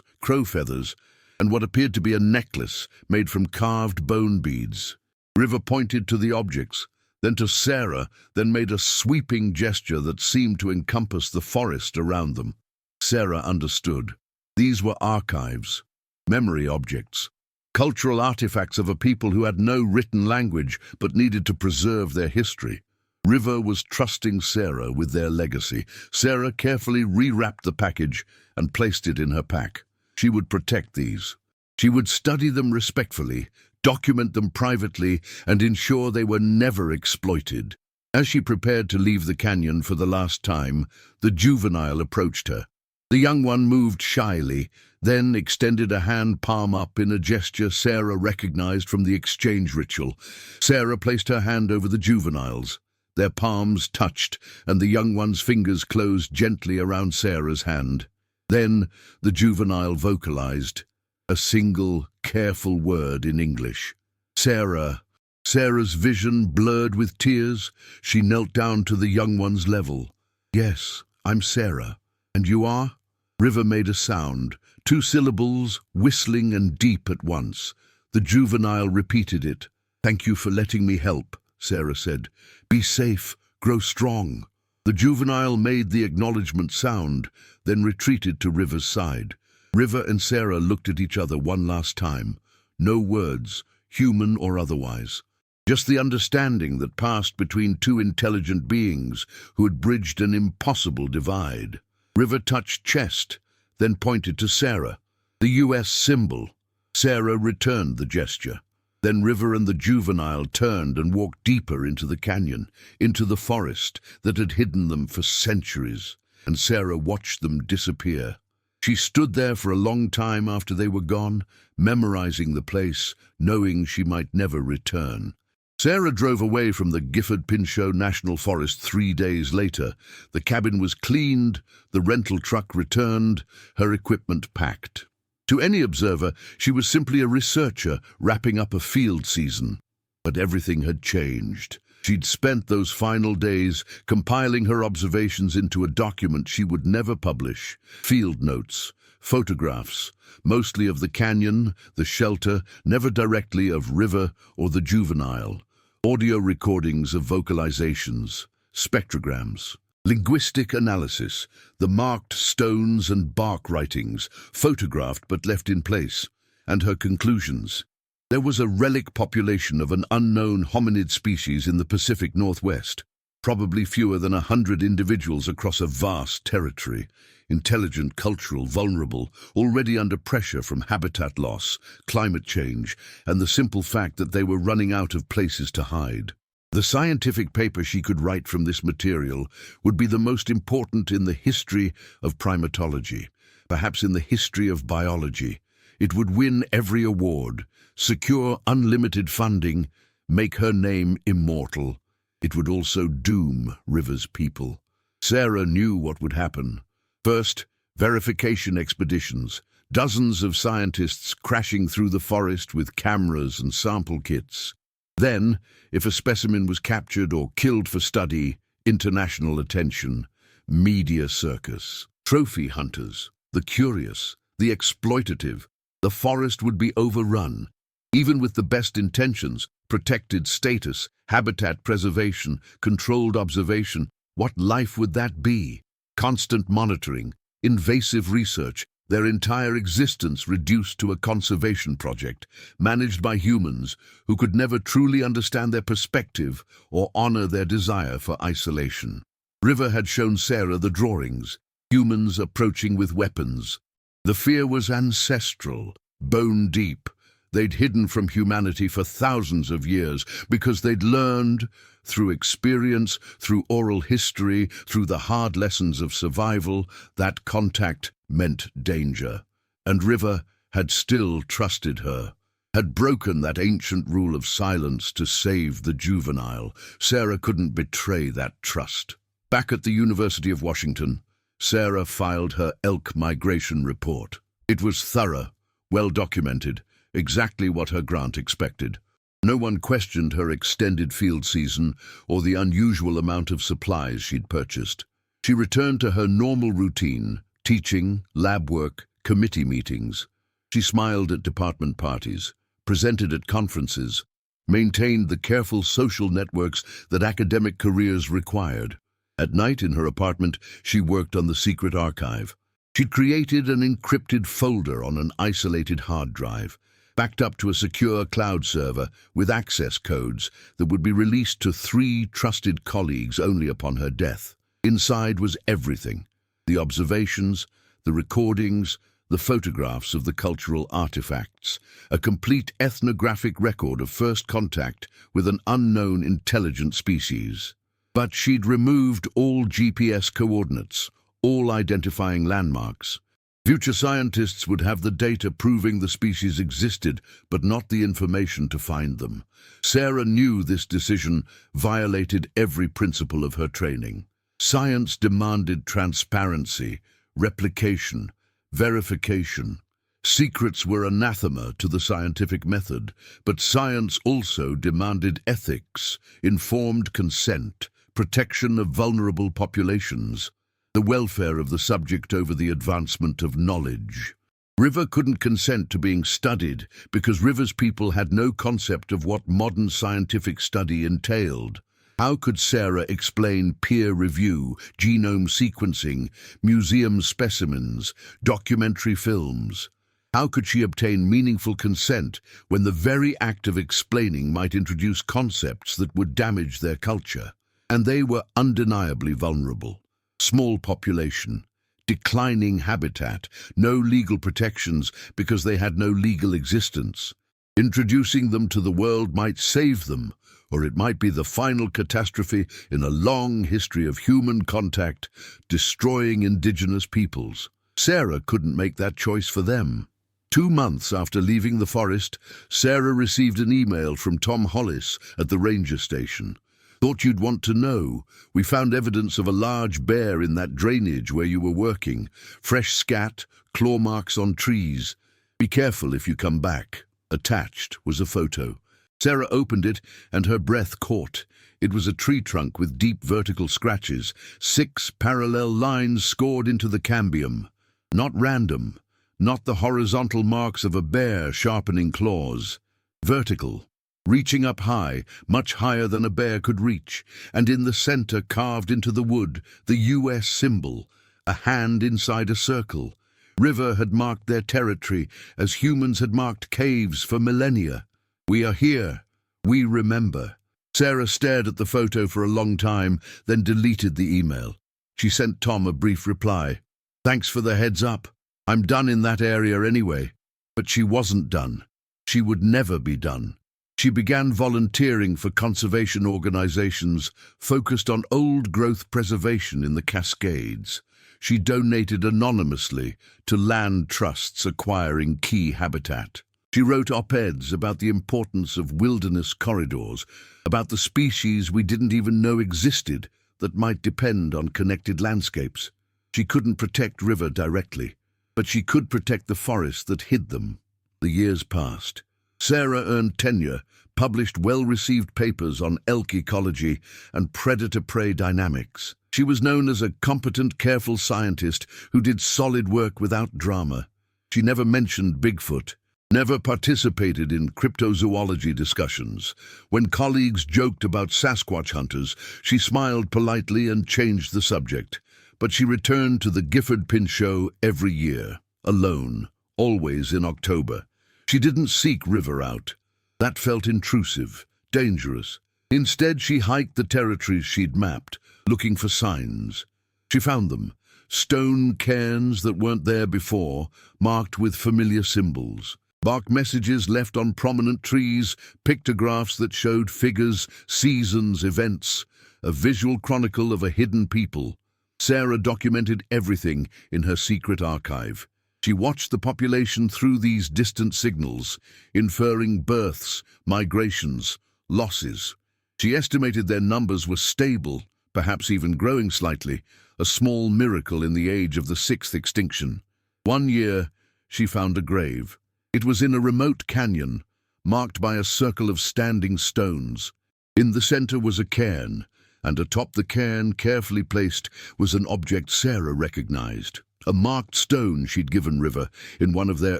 crow feathers, and what appeared to be a necklace made from carved bone beads. River pointed to the objects, then to Sarah, then made a sweeping gesture that seemed to encompass the forest around them. Sarah understood. These were archives, memory objects, cultural artifacts of a people who had no written language but needed to preserve their history. River was trusting Sarah with their legacy. Sarah carefully rewrapped the package and placed it in her pack. She would protect these. She would study them respectfully, document them privately, and ensure they were never exploited. As she prepared to leave the canyon for the last time, the juvenile approached her. The young one moved shyly, then extended a hand palm up in a gesture Sarah recognized from the exchange ritual. Sarah placed her hand over the juvenile's. Their palms touched, and the young one's fingers closed gently around Sarah's hand. Then the juvenile vocalized a single, careful word in English. Sarah. Sarah's vision blurred with tears. She knelt down to the young one's level. "Yes, I'm Sarah. And you are?" River made a sound, 2 syllables, whistling and deep at once. The juvenile repeated it. "Thank you for letting me help," Sarah said. "Be safe, grow strong." The juvenile made the acknowledgement sound, then retreated to River's side. River and Sarah looked at each other one last time. No words, human or otherwise. Just the understanding that passed between 2 intelligent beings who had bridged an impossible divide. River touched chest, then pointed to Sarah, the U.S. symbol. Sarah returned the gesture. Then River and the juvenile turned and walked deeper into the canyon, into the forest that had hidden them for centuries, and Sarah watched them disappear. She stood there for a long time after they were gone, memorizing the place, knowing she might never return. Sarah drove away from the Gifford-Pinchot National Forest 3 days later. The cabin was cleaned, the rental truck returned, her equipment packed. To any observer, she was simply a researcher wrapping up a field season. But everything had changed. She'd spent those final days compiling her observations into a document she would never publish. Field notes, photographs, mostly of the canyon, the shelter, never directly of River or the juvenile. Audio recordings of vocalizations, spectrograms, linguistic analysis, the marked stones and bark writings, photographed but left in place, and her conclusions. There was a relic population of an unknown hominid species in the Pacific Northwest, probably fewer than 100 individuals across a vast territory, intelligent, cultural, vulnerable, already under pressure from habitat loss, climate change, and the simple fact that they were running out of places to hide. The scientific paper she could write from this material would be the most important in the history of primatology, perhaps in the history of biology. It would win every award, secure unlimited funding, make her name immortal. It would also doom River's people. Sarah knew what would happen. First, verification expeditions, dozens of scientists crashing through the forest with cameras and sample kits. Then, if a specimen was captured or killed for study, international attention, media circus, trophy hunters, the curious, the exploitative. The forest would be overrun. Even with the best intentions, protected status, habitat preservation, controlled observation, what life would that be? Constant monitoring, invasive research, their entire existence reduced to a conservation project, managed by humans who could never truly understand their perspective or honor their desire for isolation. River had shown Sarah the drawings, humans approaching with weapons, The fear was ancestral, bone deep. They'd hidden from humanity for thousands of years because they'd learned, through experience, through oral history, through the hard lessons of survival, that contact meant danger. And River had still trusted her, had broken that ancient rule of silence to save the juvenile. Sarah couldn't betray that trust. Back at the University of Washington, Sarah filed her elk migration report. It was thorough, well documented, exactly what her grant expected. No one questioned her extended field season or the unusual amount of supplies she'd purchased. She returned to her normal routine, teaching, lab work, committee meetings. She smiled at department parties, presented at conferences, maintained the careful social networks that academic careers required. At night in her apartment, she worked on the secret archive. She'd created an encrypted folder on an isolated hard drive, backed up to a secure cloud server with access codes that would be released to 3 trusted colleagues only upon her death. Inside was everything: the observations, the recordings, the photographs of the cultural artifacts, a complete ethnographic record of first contact with an unknown intelligent species. But she'd removed all GPS coordinates, all identifying landmarks. Future scientists would have the data proving the species existed, but not the information to find them. Sarah knew this decision violated every principle of her training. Science demanded transparency, replication, verification. Secrets were anathema to the scientific method, but science also demanded ethics, informed consent, protection of vulnerable populations, the welfare of the subject over the advancement of knowledge. River couldn't consent to being studied because River's people had no concept of what modern scientific study entailed. How could Sarah explain peer review, genome sequencing, museum specimens, documentary films? How could she obtain meaningful consent when the very act of explaining might introduce concepts that would damage their culture? And they were undeniably vulnerable. Small population, declining habitat, no legal protections because they had no legal existence. Introducing them to the world might save them, or it might be the final catastrophe in a long history of human contact, destroying indigenous peoples. Sarah couldn't make that choice for them. 2 months after leaving the forest, Sarah received an email from Tom Hollis at the ranger station. Thought you'd want to know. We found evidence of a large bear in that drainage where you were working. Fresh scat, claw marks on trees. Be careful if you come back. Attached was a photo. Sarah opened it and her breath caught. It was a tree trunk with deep vertical scratches, 6 parallel lines scored into the cambium. Not random, not the horizontal marks of a bear sharpening claws. Vertical. Reaching up high, much higher than a bear could reach, and in the center, carved into the wood, the US symbol, a hand inside a circle. River had marked their territory as humans had marked caves for millennia. We are here. We remember. Sarah stared at the photo for a long time, then deleted the email. She sent Tom a brief reply. Thanks for the heads up. I'm done in that area anyway. But she wasn't done. She would never be done. She began volunteering for conservation organizations focused on old-growth preservation in the Cascades. She donated anonymously to land trusts acquiring key habitat. She wrote op-eds about the importance of wilderness corridors, about the species we didn't even know existed that might depend on connected landscapes. She couldn't protect River directly, but she could protect the forest that hid them. The years passed. Sarah earned tenure, published well-received papers on elk ecology and predator-prey dynamics. She was known as a competent, careful scientist who did solid work without drama. She never mentioned Bigfoot, never participated in cryptozoology discussions. When colleagues joked about Sasquatch hunters, she smiled politely and changed the subject. But she returned to the Gifford Pinch Show every year, alone, always in October. She didn't seek River out. That felt intrusive, dangerous. Instead, she hiked the territories she'd mapped, looking for signs. She found them, stone cairns that weren't there before, marked with familiar symbols. Bark messages left on prominent trees, pictographs that showed figures, seasons, events, a visual chronicle of a hidden people. Sarah documented everything in her secret archive. She watched the population through these distant signals, inferring births, migrations, losses. She estimated their numbers were stable, perhaps even growing slightly, a small miracle in the age of the sixth extinction. One year, she found a grave. It was in a remote canyon, marked by a circle of standing stones. In the center was a cairn, and atop the cairn, carefully placed, was an object Sarah recognized. A marked stone she'd given River in one of their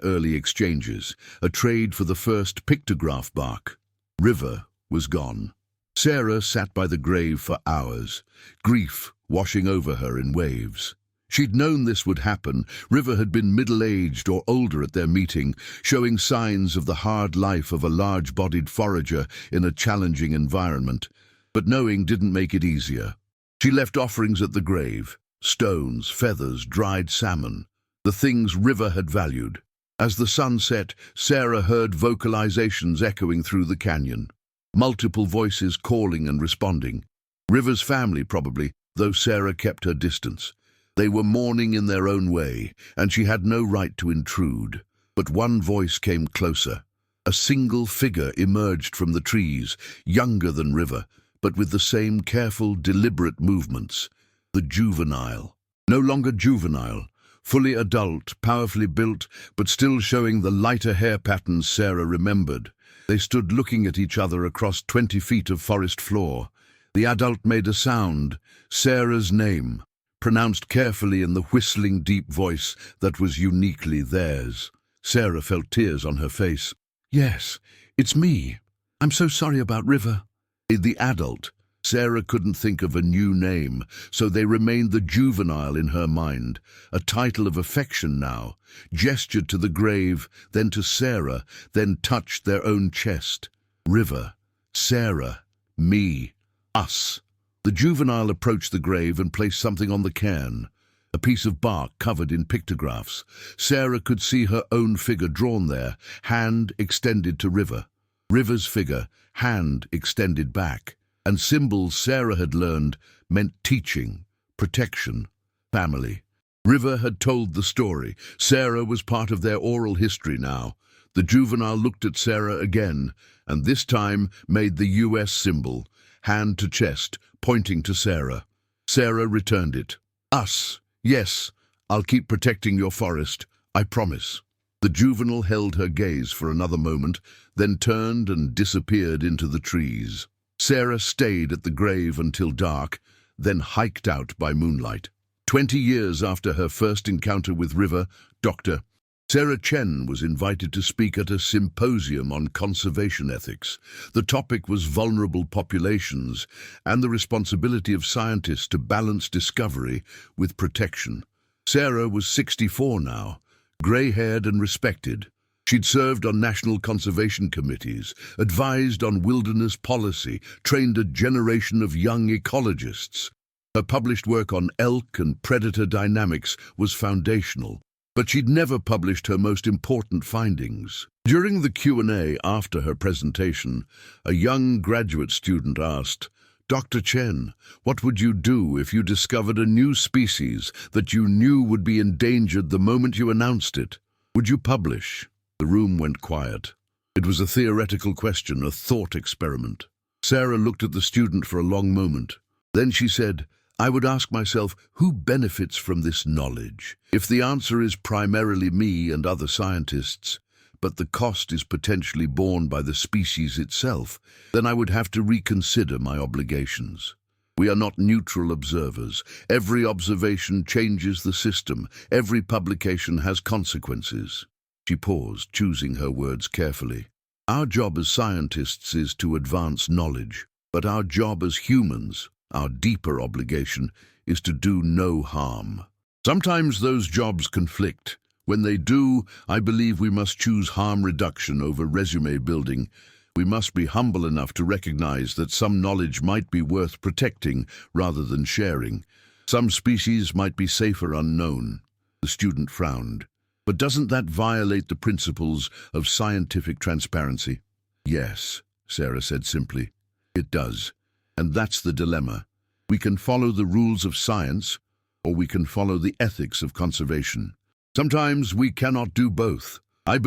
early exchanges, a trade for the first pictograph bark. River was gone. Sarah sat by the grave for hours, grief washing over her in waves. She'd known this would happen. River had been middle-aged or older at their meeting, showing signs of the hard life of a large-bodied forager in a challenging environment. But knowing didn't make it easier. She left offerings at the grave, stones, feathers, dried salmon, the things River had valued. As the sun set, Sarah heard vocalizations echoing through the canyon. Multiple voices calling and responding. River's family, probably, though Sarah kept her distance. They were mourning in their own way, and she had no right to intrude. But one voice came closer. A single figure emerged from the trees, younger than River, but with the same careful, deliberate movements. The juvenile. No longer juvenile, fully adult, powerfully built, but still showing the lighter hair patterns Sarah remembered. They stood looking at each other across 20 feet of forest floor. The adult made a sound, Sarah's name, pronounced carefully in the whistling deep voice that was uniquely theirs. Sarah felt tears on her face. "Yes, it's me. I'm so sorry about River." The adult. Sarah couldn't think of a new name, so they remained the juvenile in her mind, a title of affection now, gestured to the grave, then to Sarah, then touched their own chest. River, Sarah, me, us. The juvenile approached the grave and placed something on the cairn, a piece of bark covered in pictographs. Sarah could see her own figure drawn there, hand extended to River. River's figure, hand extended back. And symbols Sarah had learned meant teaching, protection, family. River had told the story. Sarah was part of their oral history now. The juvenile looked at Sarah again, and this time made the US symbol, hand to chest, pointing to Sarah. Sarah returned it. "Us. Yes, I'll keep protecting your forest. I promise." The juvenile held her gaze for another moment, then turned and disappeared into the trees. Sarah stayed at the grave until dark, then hiked out by moonlight. 20 years after her first encounter with River, Dr. Sarah Chen was invited to speak at a symposium on conservation ethics. The topic was vulnerable populations and the responsibility of scientists to balance discovery with protection. Sarah was 64 now, gray-haired and respected. She'd served on national conservation committees, advised on wilderness policy, trained a generation of young ecologists. Her published work on elk and predator dynamics was foundational, but she'd never published her most important findings. During the Q&A after her presentation, a young graduate student asked, "Dr. Chen, what would you do if you discovered a new species that you knew would be endangered the moment you announced it? Would you publish?" The room went quiet. It was a theoretical question, a thought experiment. Sarah looked at the student for a long moment. Then she said, "I would ask myself, who benefits from this knowledge? If the answer is primarily me and other scientists, but the cost is potentially borne by the species itself, then I would have to reconsider my obligations. We are not neutral observers. Every observation changes the system. Every publication has consequences." She paused, choosing her words carefully. "Our job as scientists is to advance knowledge, but our job as humans, our deeper obligation, is to do no harm. Sometimes those jobs conflict. When they do, I believe we must choose harm reduction over resume building. We must be humble enough to recognize that some knowledge might be worth protecting rather than sharing. Some species might be safer unknown. The student frowned. But doesn't that violate the principles of scientific transparency? Yes, Sarah said simply. It does. And that's the dilemma. We can follow the rules of science, or we can follow the ethics of conservation. Sometimes we cannot do both. I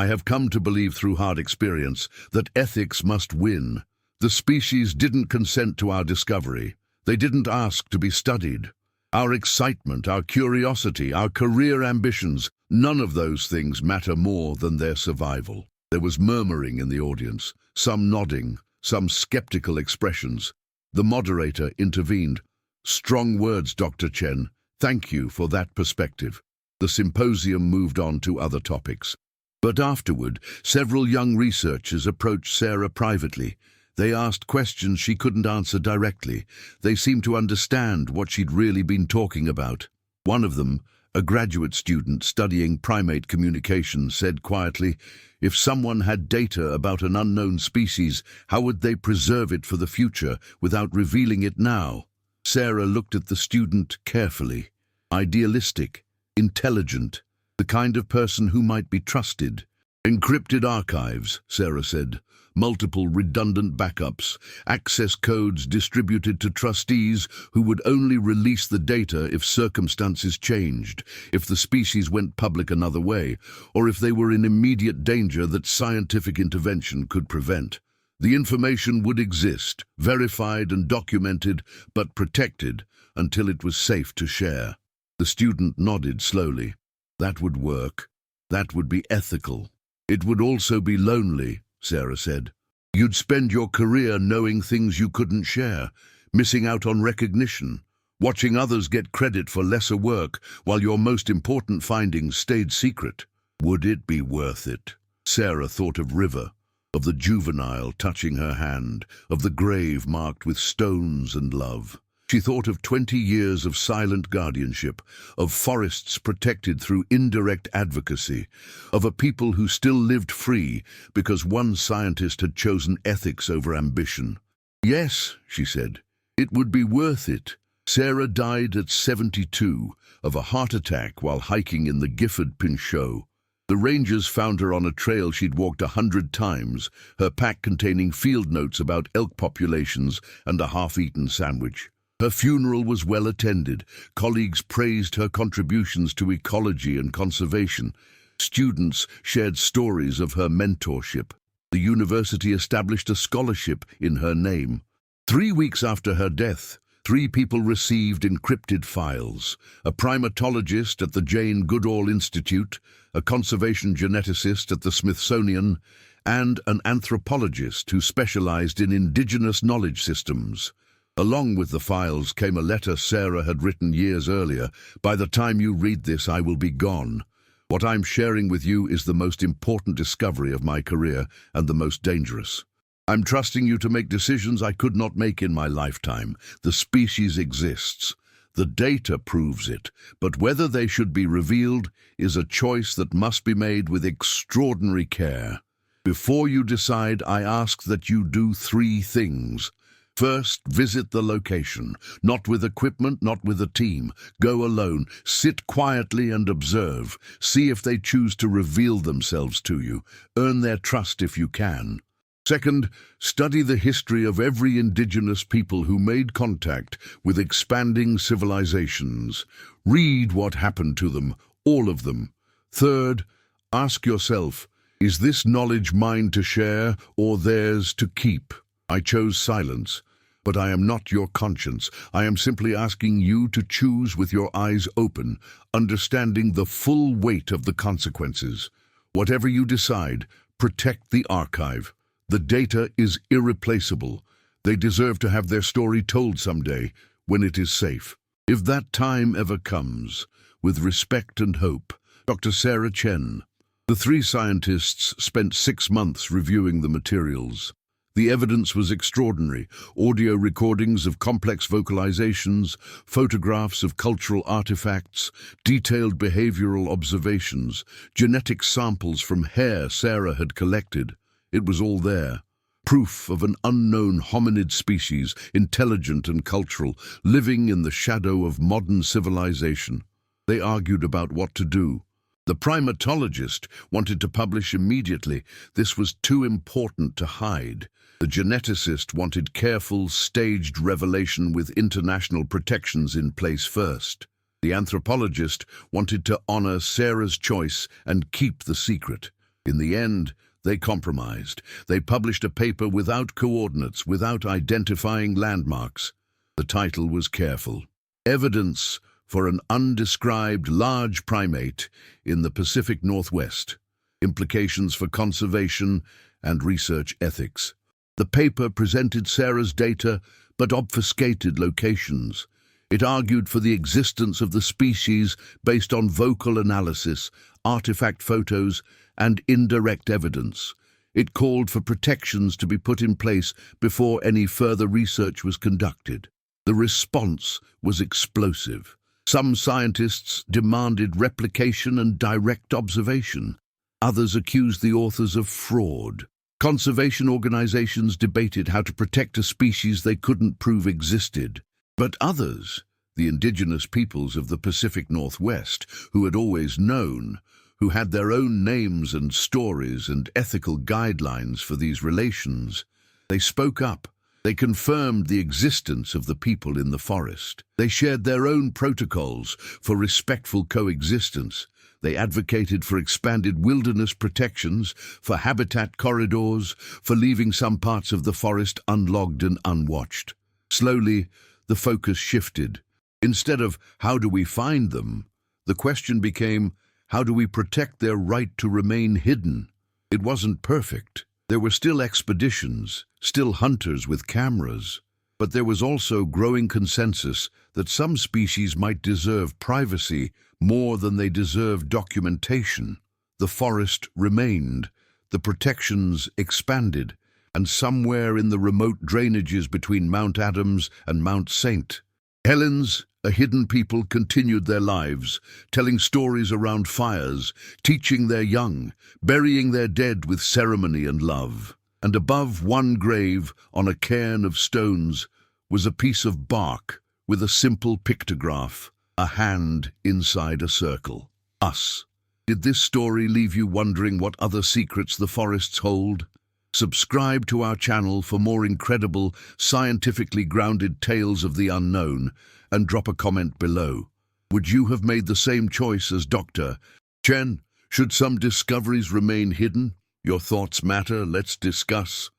have come to believe through hard experience, that ethics must win. The species didn't consent to our discovery. They didn't ask to be studied. Our excitement, our curiosity, our career ambitions, none of those things matter more than their survival. There was murmuring in the audience, some nodding, some skeptical expressions. The moderator intervened. Strong words, Dr. Chen. Thank you for that perspective. The symposium moved on to other topics. But afterward, several young researchers approached Sarah privately. They asked questions she couldn't answer directly. They seemed to understand what she'd really been talking about. One of them, a graduate student studying primate communication, said quietly, "If someone had data about an unknown species, how would they preserve it for the future without revealing it now?" Sarah looked at the student carefully. Idealistic, intelligent, the kind of person who might be trusted. "Encrypted archives," Sarah said. "Multiple redundant backups, access codes distributed to trustees who would only release the data if circumstances changed, if the species went public another way, or if they were in immediate danger that scientific intervention could prevent. The information would exist, verified and documented, but protected until it was safe to share." The student nodded slowly. "That would work. That would be ethical. It would also be lonely," Sarah said. "You'd spend your career knowing things you couldn't share, missing out on recognition, watching others get credit for lesser work while your most important findings stayed secret. Would it be worth it?" Sarah thought of River, of the juvenile touching her hand, of the grave marked with stones and love. She thought of 20 years of silent guardianship, of forests protected through indirect advocacy, of a people who still lived free because one scientist had chosen ethics over ambition. "Yes," she said, "it would be worth it." Sarah died at 72 of a heart attack while hiking in the Gifford Pinchot. The rangers found her on a trail she'd walked 100 times, her pack containing field notes about elk populations and a half-eaten sandwich. Her funeral was well attended. Colleagues praised her contributions to ecology and conservation. Students shared stories of her mentorship. The university established a scholarship in her name. 3 weeks after her death, 3 people received encrypted files: a primatologist at the Jane Goodall Institute, a conservation geneticist at the Smithsonian, and an anthropologist who specialized in indigenous knowledge systems. Along with the files came a letter Sarah had written years earlier. "By the time you read this, I will be gone. What I'm sharing with you is the most important discovery of my career and the most dangerous. I'm trusting you to make decisions I could not make in my lifetime. The species exists. The data proves it, but whether they should be revealed is a choice that must be made with extraordinary care. Before you decide, I ask that you do 3 things. First, visit the location, not with equipment, not with a team. Go alone, sit quietly and observe. See if they choose to reveal themselves to you. Earn their trust if you can. Second, study the history of every indigenous people who made contact with expanding civilizations. Read what happened to them, all of them. Third, ask yourself, is this knowledge mine to share or theirs to keep? I chose silence, but I am not your conscience. I am simply asking you to choose with your eyes open, understanding the full weight of the consequences. Whatever you decide, protect the archive. The data is irreplaceable. They deserve to have their story told someday, when it is safe. If that time ever comes, with respect and hope, Dr. Sarah Chen. The 3 scientists spent 6 months reviewing the materials. The evidence was extraordinary: audio recordings of complex vocalizations, photographs of cultural artifacts, detailed behavioral observations, genetic samples from hair Sarah had collected. It was all there. proof of an unknown hominid species, intelligent and cultural, living in the shadow of modern civilization. They argued about what to do. The primatologist wanted to publish immediately. This was too important to hide. The geneticist wanted careful, staged revelation with international protections in place first. The anthropologist wanted to honor Sarah's choice and keep the secret. In the end, they compromised. They published a paper without coordinates, without identifying landmarks. The title was careful. Evidence for an undescribed large primate in the Pacific Northwest. Implications for conservation and research ethics. The paper presented Sarah's data but obfuscated locations. It argued for the existence of the species based on vocal analysis, artifact photos, and indirect evidence. It called for protections to be put in place before any further research was conducted. The response was explosive. Some scientists demanded replication and direct observation. Others accused the authors of fraud. Conservation organizations debated how to protect a species they couldn't prove existed. But others, the indigenous peoples of the Pacific Northwest, who had always known, who had their own names and stories and ethical guidelines for these relations, they spoke up. They confirmed the existence of the people in the forest. They shared their own protocols for respectful coexistence. They advocated for expanded wilderness protections, for habitat corridors, for leaving some parts of the forest unlogged and unwatched. Slowly, the focus shifted. Instead of how do we find them, the question became how do we protect their right to remain hidden? It wasn't perfect. There were still expeditions, still hunters with cameras, but there was also growing consensus that some species might deserve privacy more than they deserved documentation. The forest remained, the protections expanded, and somewhere in the remote drainages between Mount Adams and Mount St. Helens, a hidden people, continued their lives, telling stories around fires, teaching their young, burying their dead with ceremony and love. And above one grave, on a cairn of stones, was a piece of bark with a simple pictograph, a hand inside a circle. Us. Did this story leave you wondering what other secrets the forests hold? Subscribe to our channel for more incredible, scientifically grounded tales of the unknown, and drop a comment below. Would you have made the same choice as Dr. Chen? Should some discoveries remain hidden? Your thoughts matter. Let's discuss.